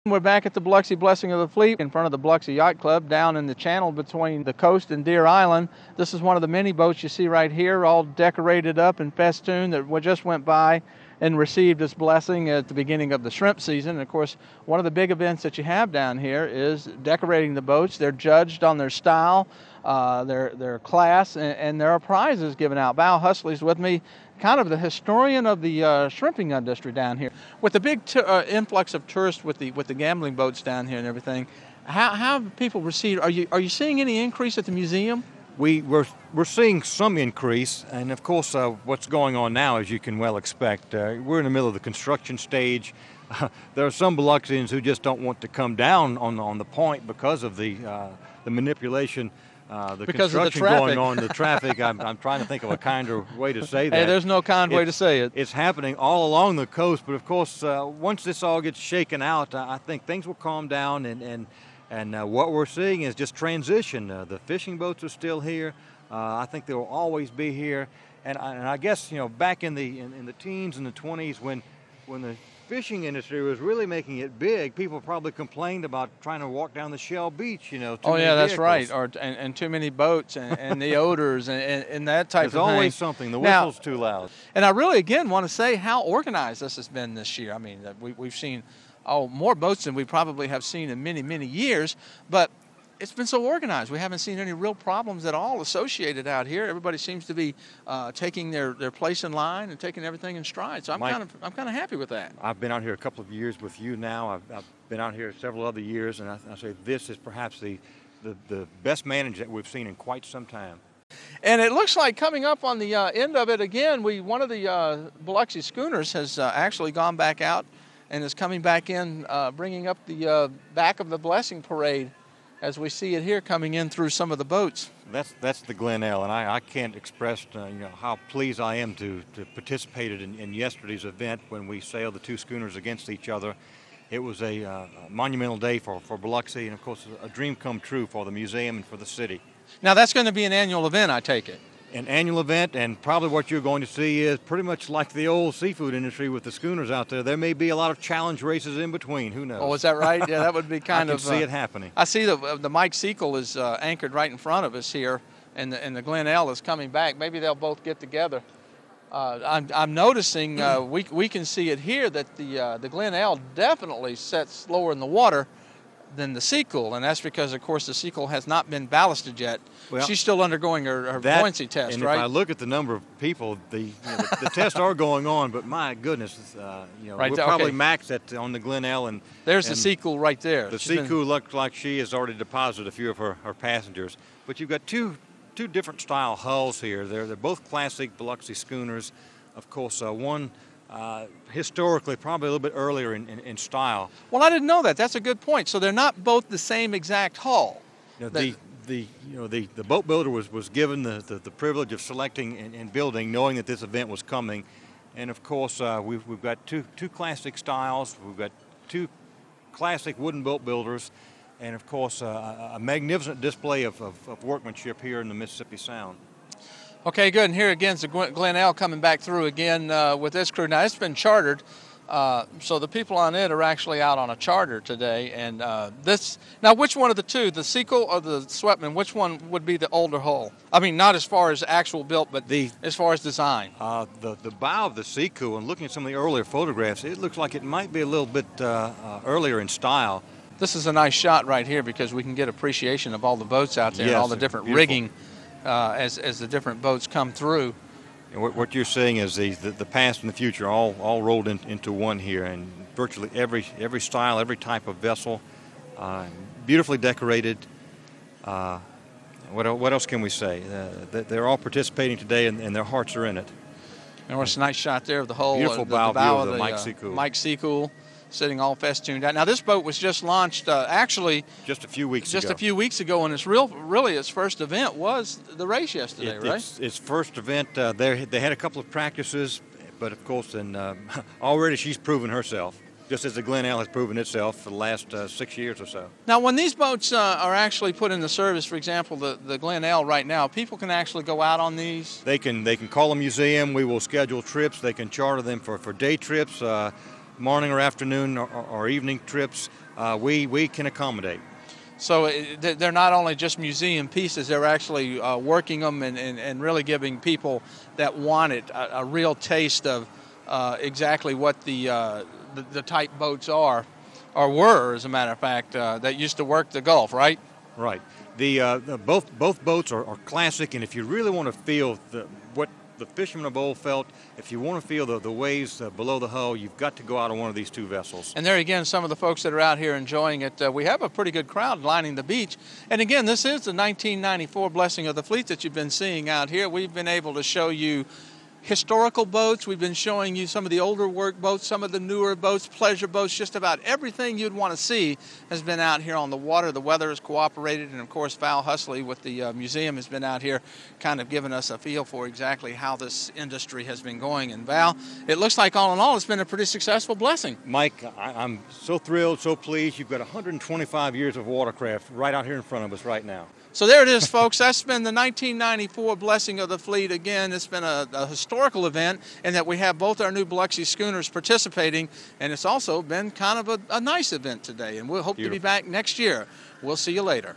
We're back at the Biloxi Blessing of the Fleet in front of the Biloxi Yacht Club down in the channel between the coast and Deer Island. This is one of the many boats you see right here, all decorated up and festooned that just went by and received its blessing at the beginning of the shrimp season. And of course, one of the big events that you have down here is decorating the boats. They're judged on their style, their class, and there are prizes given out. Val Husley's with me, kind of the historian of the shrimping industry down here. With the big influx of tourists with the gambling boats down here and everything, how have people received? Are you seeing any increase at the museum? We're seeing some increase, and of course what's going on now, as you can well expect, we're in the middle of the construction stage. There are some Biloxians who just don't want to come down on the point because of the manipulation, because construction of the going on, the traffic. I'm trying to think of a kinder way to say that. Hey, there's no kind way to say it. It's happening all along the coast, but of course once this all gets shaken out, I think things will calm down, and what we're seeing is just transition. The fishing boats are still here. I think they will always be here. And I guess, back in the teens and the 20s when the fishing industry was really making it big, people probably complained about trying to walk down the Shell Beach, too Oh many yeah, that's vehicles. right. And too many boats and the odors and that type of thing. There's always something. The Now, whistle's too loud. And I really, again, want to say how organized this has been this year. I mean, we've seen more boats than we probably have seen in many, many years, but it's been so organized. We haven't seen any real problems at all associated out here. Everybody seems to be taking their place in line and taking everything in stride. So I'm kind of happy with that. I've been out here a couple of years with you now. I've been out here several other years, and I say this is perhaps the best managed that we've seen in quite some time. And it looks like coming up on the end of it again, one of the Biloxi Schooners has actually gone back out and is coming back in, bringing up the back of the Blessing Parade as we see it here coming in through some of the boats. That's the Glenelle, and I can't express how pleased I am to participate in yesterday's event when we sailed the two schooners against each other. It was a monumental day for Biloxi, and of course a dream come true for the museum and for the city. Now that's going to be an annual event, I take it. An annual event, and probably what you're going to see is pretty much like the old seafood industry with the schooners out there. There may be a lot of challenge races in between. Who knows? Oh, is that right? Yeah, that would be kind I of. can see it happening. I see the Mike Sequel is anchored right in front of us here, and the Glenelle is coming back. Maybe they'll both get together. I'm noticing we can see it here that the Glenelle definitely sets slower in the water than the Sequel, and that's because, of course, the Sequel has not been ballasted yet. Well, she's still undergoing her buoyancy test, and right? If I look at the number of people, the tests are going on, but my goodness, right, we're probably maxed on the Glenelle. And there's the Sequel right there. The Sequel looks like she has already deposited a few of her passengers. But you've got two different style hulls here. They're both classic Biloxi schooners. Of course, one historically probably a little bit earlier in style. Well, I didn't know that. That's a good point. So they're not both the same exact hull. The boat builder was given the privilege of selecting and building, knowing that this event was coming, and of course we've got two classic styles. We've got two classic wooden boat builders, and of course a magnificent display of workmanship here in the Mississippi Sound. Okay, good. And here again is the Glenelle coming back through again with this crew. Now, it's been chartered, so the people on it are actually out on a charter today. And now, which one of the two, the Sequel or the Sweatman, which one would be the older hull? I mean, not as far as actual built, but as far as design. The bow of the Sequel, and looking at some of the earlier photographs, it looks like it might be a little bit earlier in style. This is a nice shot right here because we can get appreciation of all the boats out there, yes, and all the different rigging. As the different boats come through. And what you're seeing is the past and the future all rolled into one here, and virtually every style, every type of vessel, beautifully decorated. What else can we say? They're all participating today, and their hearts are in it. And it's a nice shot there of the hull. Beautiful bow view of the Mike Sequel. Sitting all festooned out. Now this boat was just launched actually just a few weeks ago, and really its first event was the race yesterday, right? Its first event. They had a couple of practices, but of course, and already she's proven herself, just as the Glenelle has proven itself for the last 6 years or so. Now, when these boats are actually put into service, for example, the Glenelle right now, people can actually go out on these. They can call a museum. We will schedule trips. They can charter them for day trips. morning or afternoon or evening trips, we can accommodate. So they're not only just museum pieces, they're actually working them and really giving people that want it a real taste of exactly what the type boats are, or were, as a matter of fact, that used to work the Gulf, right? Right. Both boats are classic, and if you really want to feel what the fishermen of old felt, if you want to feel the waves below the hull, you've got to go out on one of these two vessels. And there again, some of the folks that are out here enjoying it. We have a pretty good crowd lining the beach. And again, this is the 1994 Blessing of the Fleet that you've been seeing out here. We've been able to show you historical boats. We've been showing you some of the older work boats, some of the newer boats, pleasure boats. Just about everything you'd want to see has been out here on the water. The weather has cooperated, and of course Val Husley with the museum has been out here kind of giving us a feel for exactly how this industry has been going. And Val, it looks like all in all it's been a pretty successful blessing. Mike, I'm so thrilled, so pleased. You've got 125 years of watercraft right out here in front of us right now. So there it is, folks. That's been the 1994 Blessing of the Fleet. Again, it's been a historical event in that we have both our new Biloxi Schooners participating, and it's also been kind of a nice event today. And we'll hope to be back next year. We'll see you later.